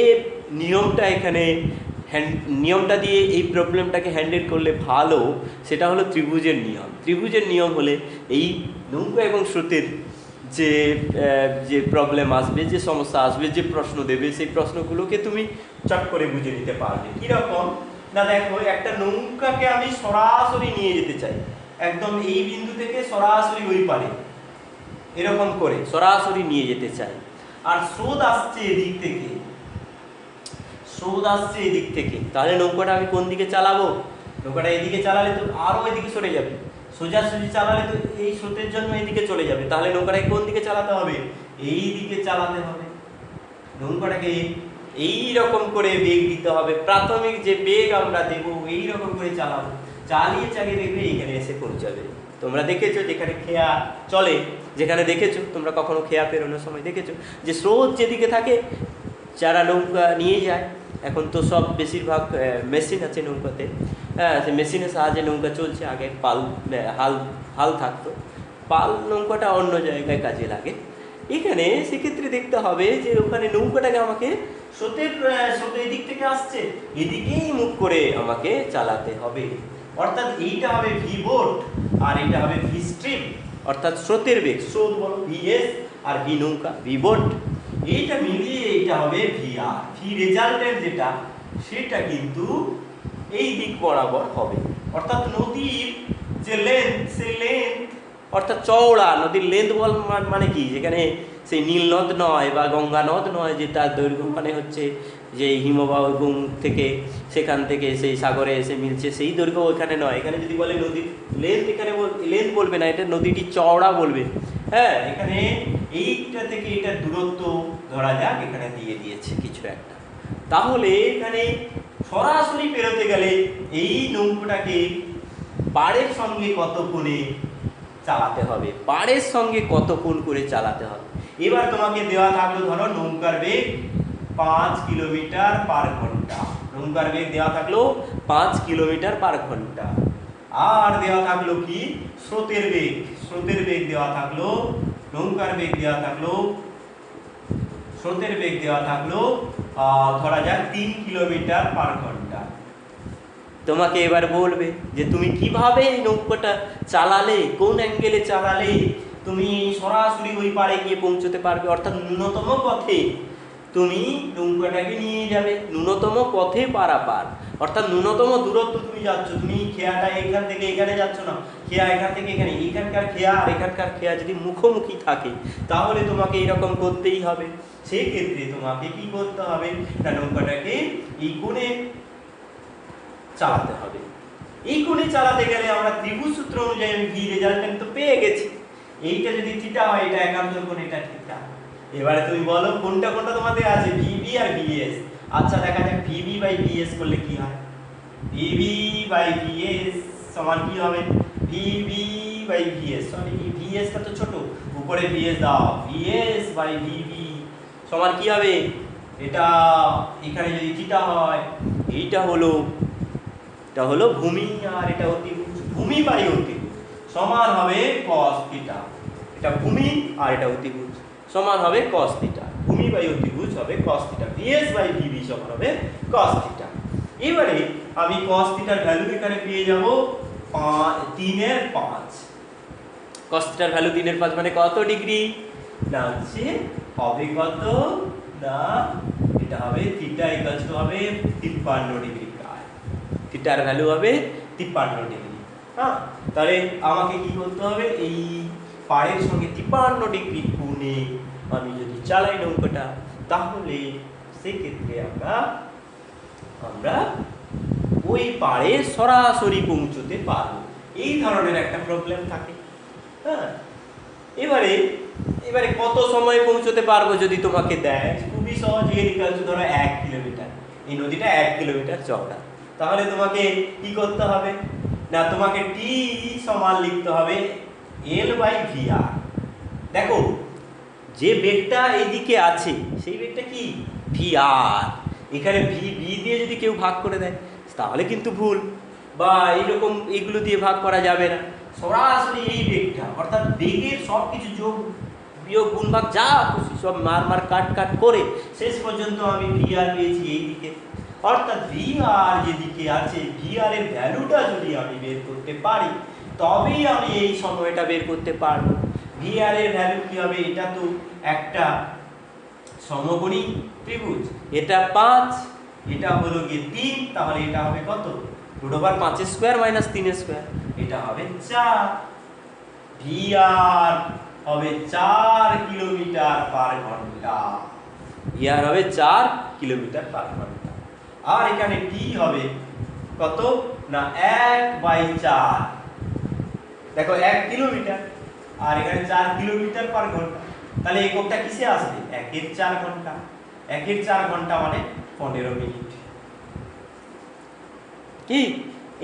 নিয়মটা দিয়ে এই প্রবলেমটাকে হ্যান্ডেল করলে ভালো, সেটা হলো ত্রিভুজের নিয়ম। ত্রিভুজের নিয়ম হলে এই নৌকা এবং স্রোতের যে প্রবলেম আসবে, যে সমস্যা আসবে, যে প্রশ্ন দেবে, সেই প্রশ্নগুলোকে তুমি চট করে বুঝে নিতে পারবে। কীরকম না, দেখো, একটা নৌকাকে আমি সরাসরি নিয়ে যেতে চাই, একদম এই বিন্দু থেকে সরাসরি ওই পারে, এরকম করে সরাসরি নিয়ে যেতে চাই। আর স্রোত আসছে এদিক থেকে, তাহলে নৌকাটা আমি কোন দিকে চালাবো? নৌকাটা এদিকে চালালে তো আরও এদিকে সরে যাবে, সোজাসুজি চালালে তো এই স্রোতের জন্য এদিকে চলে যাবে। তাহলে নৌকাটাকে কোন দিকে চালাতে হবে? এই দিকে চালাতে হবে। নৌকাটাকে এই রকম করে বেগ দিতে হবে, প্রাথমিক যে বেগ আমরা দেবো এই রকম করে চালাবো, চালিয়ে দেখবে এইখানে এসে পৌঁছাবে। তোমরা দেখেছো যেখানে খেয়া চলে, দেখেছো তোমরা কখনো খেয়া পেরোনোর সময় দেখেছো যে স্রোত যেদিকে থাকে যারা নৌকা নিয়ে যায়, এখন তো সব বেশিরভাগ মেশিন আছে নৌকাতে, হ্যাঁ, সে মেশিনের সাহায্যে নৌকা চলছে। আগে পাল হাল হাল থাকতো, পাল নৌকাটা অন্য জায়গায় কাজে লাগে। এখানে সেক্ষেত্রে দেখতে হবে যে ওখানে নৌকাটাকে আমাকে স্রোতের স্রোত এদিক থেকে আসছে, এদিকেই মুখ করে আমাকে চালাতে হবে। অর্থাৎ এইটা হবে ভি বোট আর এটা হবে ভি স্ট্রিম, অর্থাৎ স্রোতের বেগ, স্রোত বলো ভিএস, আর ভি নৌকা ভি বোট, এইটা মিলিয়ে এইটা হবে ভি আর। ভি রেজাল্টের যেটা সেটা কিন্তু এই দিক বরাবর হবে। অর্থাৎ নদীর যে লেন্থ, সেই লেন্থ অর্থাৎ চওড়া, নদীর লেন্থ বল মানে কি, যেখানে সেই নীল নদ নয় বা গঙ্গা নদ নয়, যে তার দৈর্ঘ্য মানে হচ্ছে যে হিমবাহ থেকে সেখান থেকে সেই সাগরে এসে মিলছে, সেই দৈর্ঘ্য ওইখানে নয়। এখানে যদি বলে নদীর লেন্থ, এখানে লেন্থ বলবে না, এটা নদীটি চওড়া বলবে। হ্যাঁ, এখানে এইটা থেকে এটার দূরত্ব ধরা যাক এখানে দিয়ে দিয়েছে কিছু একটা, তাহলে এখানে সরাসরি পেরোতে গেলে এই নৌকোটাকে পাড়ের সঙ্গে কত কোণে চালাতে হবে, পাড়ের সঙ্গে কত কোণ করে চালাতে হবে। এবার তোমাকে দেওয়া থাকলো, ধরো নৌকার বেগ 5 কিলোমিটার পার ঘন্টা, নৌকার বেগ দেওয়া থাকলো 5 কিলোমিটার পার ঘন্টা। আর দেওয়া থাকলো কি, স্রোতের বেগ, স্রোতের বেগ দেওয়া থাকলো, নৌকার বেগ দেওয়া থাকলো, স্রোতের বেগ দেওয়া থাকলো ধরা যাক 3 কিলোমিটার পার ঘন্টা। তোমাকে এবার বলবে যে তুমি কিভাবে এই নৌকাটা চালালে, কোন অ্যাঙ্গেলে চালালে তুমি সরাসরি ওই পাড়ে গিয়ে পৌঁছতে পারবে। অর্থাৎ ন্যূনতম পথে তুমি নৌকাটাকে নিয়ে যাবে, ন্যূনতম পথে পারাপার, অর্থাৎ ন্যূনতম দূরত্ব তুমি যাচ্ছ। তুমি খেয়াটা এখান থেকে এখানে যাচ্ছ না, খেয়া এখান থেকে এখানে, এখানকার খেয়া আর এখানকার খেয়া যদি মুখোমুখি থাকে তাহলে তোমাকে এরকম করতেই হবে। সেই ক্ষেত্রে তোমাকে কি করতে হবে না, নৌকাটাকে এই কোণে চালাতে হবে। এই কোণে চালাতে গেলে আমরা ত্রিভুজ সূত্র অনুযায়ী আমি ভি রেজাল্টেন্ট তো পেয়ে গেছি। এইটা যদি থিটা হয়, এটা একান্তর কোণ, এটা থিটা। এবারে তুমি বলো কোনটা কোনটা তোমাদের আছে, ভিবি আর ভিএস। আচ্ছা দেখা যাক ভিবি বাই ভিএস করলে কি হয়। ভিবি বাই ভিএস সমান কি হবে, v b by v s, sorry v s টা তো ছোট, উপরে ভিএস দাও, ভিএস বাই ভিবি সমান কি হবে, এটা এখানে যদি থিটা হয়, এইটা হলো ভূমি আর এটা অতিভুজ, ভূমি বাই অতিভুজ সমান হবে cos থিটা। এটা ভূমি আর এটা অতিভুজ সমান হবে cos থিটা, ভূমি বাই অতিভুজ হবে cos থিটা, vs বাই vb সমান হবে cos থিটা। এবারে আমি cos থিটার ভ্যালু এখানে পেয়ে যাব 3/5। cos থিটার ভ্যালু 3/5 মানে কত ডিগ্রি না, হচ্ছে হবে কত না, এটা হবে থিটা ইকুয়াল টু হবে 53 ডিগ্রি। থিটার ভ্যালু হবে 53 ডিগ্রি। হ্যাঁ, তাহলে আমাকে কি করতে হবে, এই পাড়ের সঙ্গে 53 ডিগ্রি কোণে আমি যদি চালাই নৌকাটা, তাহলে সেক্ষেত্রে আমরা ওই পাড়ে সরাসরি পৌঁছতে পারবো। এই ধরনের একটা প্রবলেম থাকে। হ্যাঁ, এবারে কত সময়ে পৌঁছতে পারবো যদি তোমাকে দেয়, খুবই সহজ, এর ইকুয়াল টু ধরো 1 কিলোমিটার, এই নদীটা 1 কিলোমিটার চওড়া, তাহলে তোমাকে কি করতে হবে না, তোমাকে টি সমান লিখতে হবে এল বাই ভি আর। দেখো যে বেগটা এইদিকে আছে সেই বেগটা কি ভি আর, এখানে ভি ভি দিয়ে যদি কেউ ভাগ করে দেয় তাহলে কিন্তু ভুল, বা এইরকম এগুলো দিয়ে ভাগ করা যাবে না, সরাসরি এই বেগটা, অর্থাৎ বেগের সব কিছু যোগ বিয়োগ গুণ ভাগ যা খুশি সব মার কাট করে শেষ পর্যন্ত আমি ভি আর পেয়েছি এই দিকে। অর্থাৎ ভি আর যেদিকে আছে, ভি আর এর ভ্যালুটা যদি আমি বের করতে পারি তবেই আমি এই সময়টা বের করতে পারবো। ভি আর এর ভ্যালু কি হবে, এটা তো একটা সমকোণী ত্রিভুজ, এটা 5, এটা হলো গিয়ে 3, তাহলে এটা হবে কত, √5² - 3², এটা হবে 4। ভি আর হবে 4 কিলোমিটার পার ঘন্টা, ভি আর হবে 4 কিলোমিটার পার ঘন্টা। আর এখানে টি হবে কত না 1/4, দেখো 1 কিলোমিটার আর এখানে 4 কিলোমিটার পার ঘন্টা, তাহলে এককটা কিসে আসবে, 1/4 ঘন্টা, 1/4 ঘন্টা মানে 15 মিনিট। কি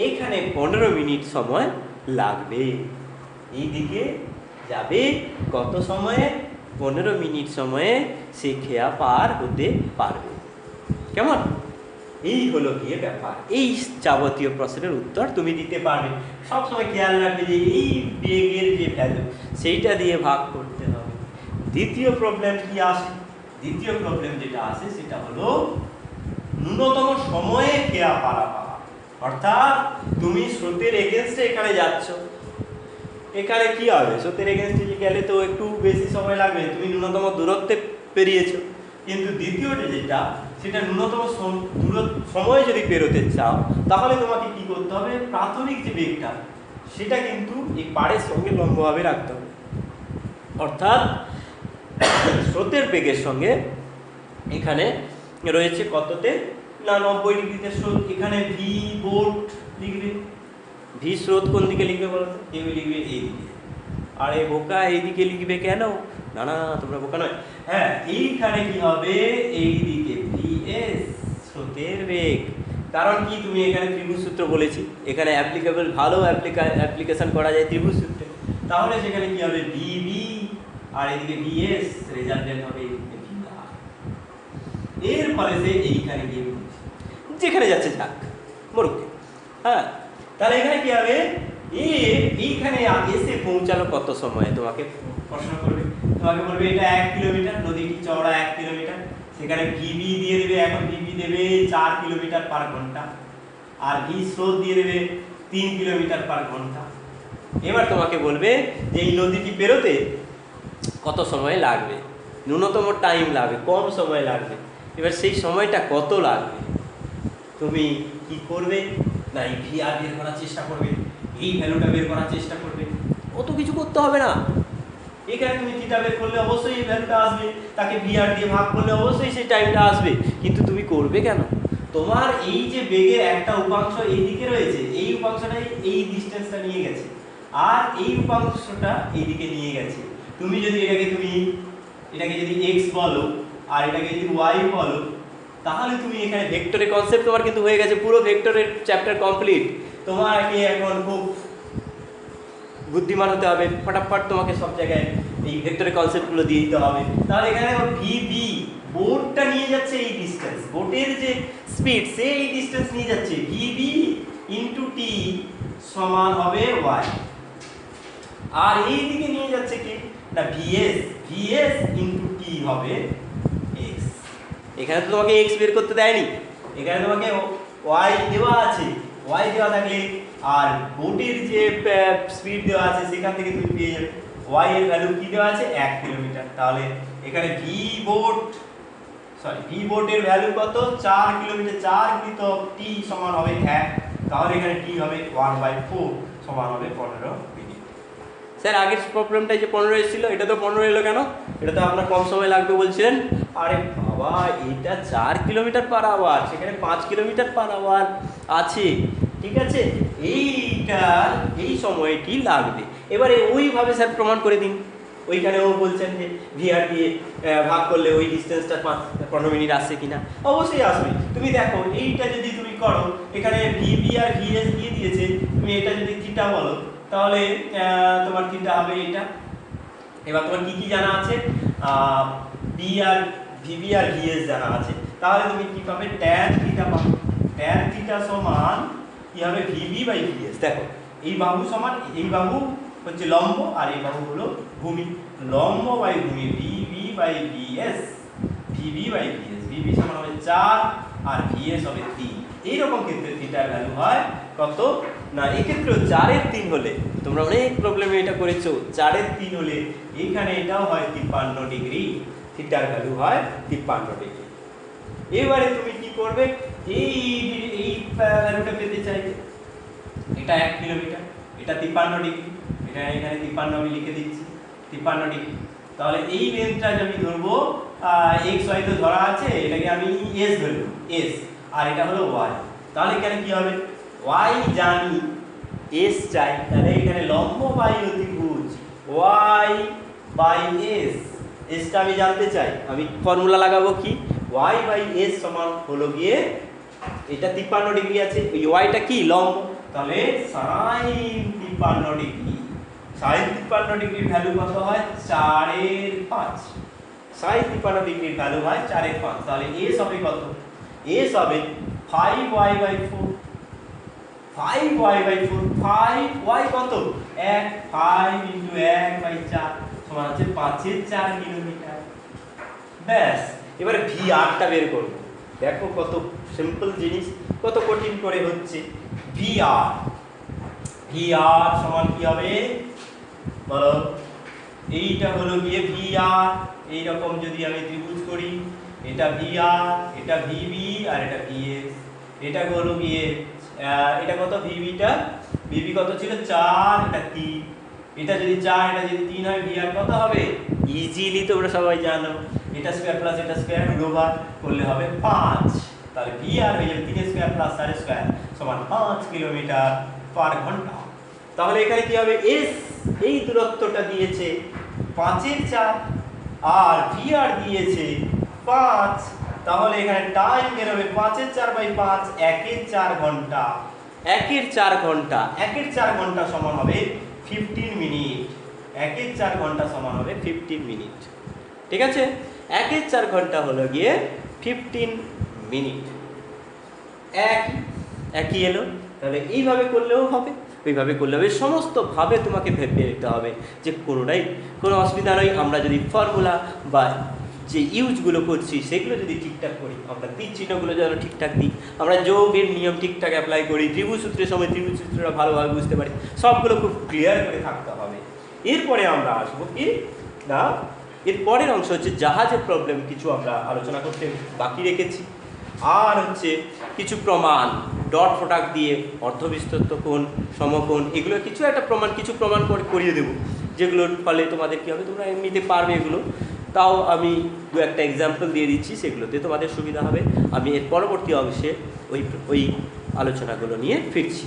এখানে 15 মিনিট সময় লাগবে, এই দিকে যাবে কত সময়ে, 15 মিনিট সময়ে সে খেয়া পার হতে পারবে। কেমন? এই হলো গিয়ে ব্যাপার। এই যাবতীয় প্রশ্নের উত্তর তুমি দিতে পারবে। সবসময় খেয়াল রাখবে যে এই বেগের যে ভ্যালু সেইটা দিয়ে ভাগ করতে হবে। দ্বিতীয় প্রবলেম কি আসে? দ্বিতীয় প্রবলেম যেটা আসে সেটা হলো ন্যূনতম সময়ে খেয়া পারাপার। অর্থাৎ তুমি স্রোতের এগেনস্টে এখানে যাচ্ছ, এখানে কি হবে, স্রোতের এগেনস্টে গেলে তো একটু বেশি সময় লাগবে, তুমি ন্যূনতম দূরত্বে পেরিয়েছো। কিন্তু দ্বিতীয়টা যেটা, সেটা ন্যূনতম সময় যদি পেরোতে চাও তাহলে তোমাকে কি করতে হবে, প্রাথমিক যে বেগটা সেটা কিন্তু এই পাড়ের সঙ্গে লম্বভাবে রাখতে হবে। অর্থাৎ স্রোতের বেগের সঙ্গে এখানে রয়েছে কততে না 90 ডিগ্রিতে স্রোত। এখানে ভি বোট লিখবে, ভি স্রোত কোন দিকে লিখবে বলো তো? কেউ লিখবে এই দিকে। আরে বোকা, এইদিকে লিখবে কেন? না না, তোমরা বোকা নয়। হ্যাঁ, এইখানে কি হবে, এই দিকে ভিএস স্রোতের বেগ। কারণ কি, তুমি এখানে ত্রিভুজ সূত্র বলেছি, এখানে অ্যাপ্লিকেবল, ভালো অ্যাপ্লিকেশন করা যায় ত্রিভুজ সূত্রে। তাহলে সেখানে কি হবে, ভিবি আর এদিকে ভিএস, রেজাল্টেন্ট হবে এদিকে ভিআর। এর ফলে সে এইখানে গিয়ে যেখানে যাচ্ছে যাক, মরুকে। হ্যাঁ, তাহলে এখানে কি হবে, এইখানে এসে পৌঁছালো কত সময়ে তোমাকে প্রশ্ন করবে। তোমাকে বলবে এটা 1 কিলোমিটার, নদীটি চওড়া 1 কিলোমিটার। সেখানে ভিবি দিয়ে দেবে, এখন ভিবি দেবে 4 কিলোমিটার পার ঘন্টা, আর ভি স্রোত দিয়ে দেবে 3 কিলোমিটার পার ঘন্টা। এবার তোমাকে বলবে যে এই নদীটি পেরোতে কত সময় লাগবে, ন্যূনতম টাইম লাগবে, কম সময় লাগবে। এবার সেই সময়টা কত লাগবে, তুমি কি করবে না, এই ভিআর বের করার চেষ্টা করবে, এই ভ্যালুটা বের করার চেষ্টা করবে। অত কিছু করতে হবে না, এখানে তুমি থিটা বের করলে অবশ্যই এই ভ্যালুটা আসবে, তাকে ভিআর দিয়ে ভাগ করলে অবশ্যই সেই টাইমটা আসবে। কিন্তু তুমি করবে কেন, তোমার এই যে বেগের একটা উপাংশ এই দিকে রয়েছে, এই উপাংশটাই এই ডিসটেন্সটা নিয়ে গেছে, আর এই উপাংশটা এইদিকে নিয়ে গেছে। তুমি যদি এটাকে যদি এক্স বলো আর এটাকে যদি ওয়াই বলো, তাহলে তুমি এখানে ভেক্টরের কনসেপ্ট তোমার কিন্তু হয়ে গেছে, পুরো ভেক্টরের চ্যাপ্টার কমপ্লিট। তোমাকে এখন খুব বুদ্ধিমান হতে হবে, ফটাফট তোমাকে সব জায়গায় এই ভেক্টরের কনসেপ্টগুলো দিয়ে দিতে হবে। তাহলে এখানে ভিবি, বোটটা নিয়ে যাচ্ছে এই ডিসটেন্স, বোটের যে স্পিড সে এই ডিসটেন্স নিয়ে যাচ্ছে, ভিবি ইন্টু টি সমান হবে ওয়াই। আর এই দিকে নিয়ে যাচ্ছে কি না ভিএস, ভিএস ইন্টু টি হবে এক্স। এখানে তো তোমাকে এক্স বের করতে দেয়নি, এখানে তোমাকে ওয়াই দেওয়া আছে। ওয়াই দেওয়া থাকলে আর বোটের যে স্পিড দেওয়া আছে সেখান থেকে তুমি পেয়ে যাবে ওয়াই এর ভ্যালু কি দেওয়া আছে 1 কিলোমিটার। তাহলে এখানে ভি বোটের ভ্যালু কত, 4 কিলোমিটার, 4 গুণিত টি সমান হবে 1। তাহলে এখানে টি হবে 1/4 সমান হবে 15 মিনিট। স্যার আগের প্রবলেমটাই যে 15 এসেছিল, এটা তো 15 এলো কেন? এটা তো আপনার কম সময় লাগবে বলছিলেন। আরে বাবা, এটা 4 কিলোমিটার পার আওয়ার, সেখানে 5 কিলোমিটার পার আওয়ার আছে, ঠিক আছে, এই সময়টি লাগবে। এবারে ওইভাবে স্যার প্রমাণ করে দিন। ওইখানেও বলছেন যে ভিআর দিয়ে ভাগ করলে ওই ডিস্টেন্সটা 15 মিনিট আসছে কিনা, অবশ্যই আসবে। তুমি দেখো এইটা যদি তুমি করো, এখানে ভিবি আর ভিএস দিয়ে দিয়েছে, তুমি এটা যদি থিটা বলো তাহলে তোমার থিটা হবে এটা। এবার তোমার কি কি জানা আছে, ভিবি আর ভিএস জানা আছে, তাহলে তুমি কি পাবে, ট্যান থিটা পাবে। ট্যান থিটা সমান কি হবে, ভিবি বাই ভিএস। দেখো এই বাহু সমান, এই বাহু হচ্ছে লম্ব আর এই বাহু হলো ভূমি, লম্ব বাই ভূমি, v b by v s, v b by v s. V b সমান হবে 4 আর ভিএস হবে 3। এইরকম ক্ষেত্রে থিটার ভ্যালু হয় কত না, এক্ষেত্রেও 4 এর 3 হলে, তোমরা অনেক প্রবলেমে এটা করেছো, 4 এর 3 হলে এইখানে এটাও হয় 53 ডিগ্রি, থিটার ভ্যালু হয় 53 ডিগ্রি। এবারে তুমি কি করবে, এই ভ্যালুটা পেতে চাইবে, এটা 1 কিলোমিটার, এটা 53 ডিগ্রি, এটা এখানে 53 আমি লিখে দিচ্ছি 53 ডিগ্রি। তাহলে এই লেন্থটা আমি ধরবো, এক্স ওয়াই তো ধরা আছে, এটাকে আমি এস ধরবো, এস, আর এটা হলো ওয়াই। তাহলে এখানে কি হবে, ওয়াই জানি, এস চাই, তাহলে এখানে লম্ব বাই অতিভুজ ওয়াই বাই এস, এসটা আমি জানতে চাই, আমি ফর্মুলা লাগাবো কি, ওয়াই বাই এস সমান হলো গিয়ে, এটা 53 ডিগ্রি আছে, ওই ওয়াইটা কি লম্ব, তাহলে সাইন 53 ডিগ্রি, সাইন 53 ডিগ্রির ভ্যালু কত হয়, 4/5। সাইন 53 ডিগ্রির ভ্যালু হয় 4/5। তাহলে এস হবে কত, এস হবে 5y/4, 5y/4, 5y কত 1, 5 × 1/4 সমান হচ্ছে 5/4 কিলোমিটার। ব্যাস, এবারে VR-টা বের করব। দেখো কত সিম্পল জিনিস, কত কঠিন করে হচ্ছে। VR সমান কি হবে বলো? এইটা হলো গিয়ে VR, এইরকম যদি আমি ত্রিভুজ করি, এটা VR, এটা VB আর এটা VS। এটা হলো গিয়ে এটা কত VB-টা, VB কত ছিল 4, এটা 3, এটা যদি 4 এটা যদি 3 হয় VR কত হবে? ইজিলি তোমরা সবাই জানো, এটা স্কয়ার প্লাস এটা স্কয়ার রুট ওভার করলে হবে 5। তাহলে VR হয়ে যাবে 3 স্কয়ার প্লাস 4 স্কয়ার সমান 5 কিলোমিটার পার ঘন্টা। তাহলে এখানে কি হবে? S এই দূরত্বটা দিয়েছে 5/4 আর VR দিয়েছে 5, তাহলে এখানে টাইম বেরোবে 5/4/5, 1/4 ঘন্টা। 1/4 ঘন্টা, 1/4 ঘন্টা সমান হবে 15 মিনিট। 1/4 ঘন্টা সমান হবে 15 মিনিট। ঠিক আছে, 1/4 ঘন্টা হলো গিয়ে 15 মিনিট। একই এলো। তাহলে এইভাবে করলেও হবে, ওইভাবে করলে হবে, সমস্তভাবে তোমাকে ভেবে নিতে হবে যে কোনো অসুবিধা নেই। আমরা যদি ফর্মুলা বা যে ইউজগুলো করছি সেগুলো যদি ঠিকঠাক করি, আমরা তীর চিহ্নগুলো যেন ঠিকঠাক দিই, আমরা যৌগের নিয়ম ঠিকঠাক অ্যাপ্লাই করি, ত্রিভুজ সূত্রের সময় ত্রিভুজ সূত্রটা ভালোভাবে বুঝতে পারি, সবগুলো খুব ক্লিয়ার করে থাকতে হবে। এরপরে আমরা আসবো কি না, এর পরের অংশ হচ্ছে জাহাজের প্রবলেম, কিছু আমরা আলোচনা করতে বাকি রেখেছি। আর হচ্ছে কিছু প্রমাণ, ডট প্রোডাক্ট দিয়ে অর্ধবিস্তৃত কোণ, সমকোণ, এগুলো কিছু প্রমাণ করিয়ে দেবো, যেগুলোর ফলে তোমাদের কী হবে, তোমরা এমনিতে পারবে এগুলো। তাও আমি দু একটা এক্সাম্পল দিয়ে দিচ্ছি, সেগুলোতে তোমাদের সুবিধা হবে। আমি এর পরবর্তী অংশে ওই আলোচনাগুলো নিয়ে ফিরছি।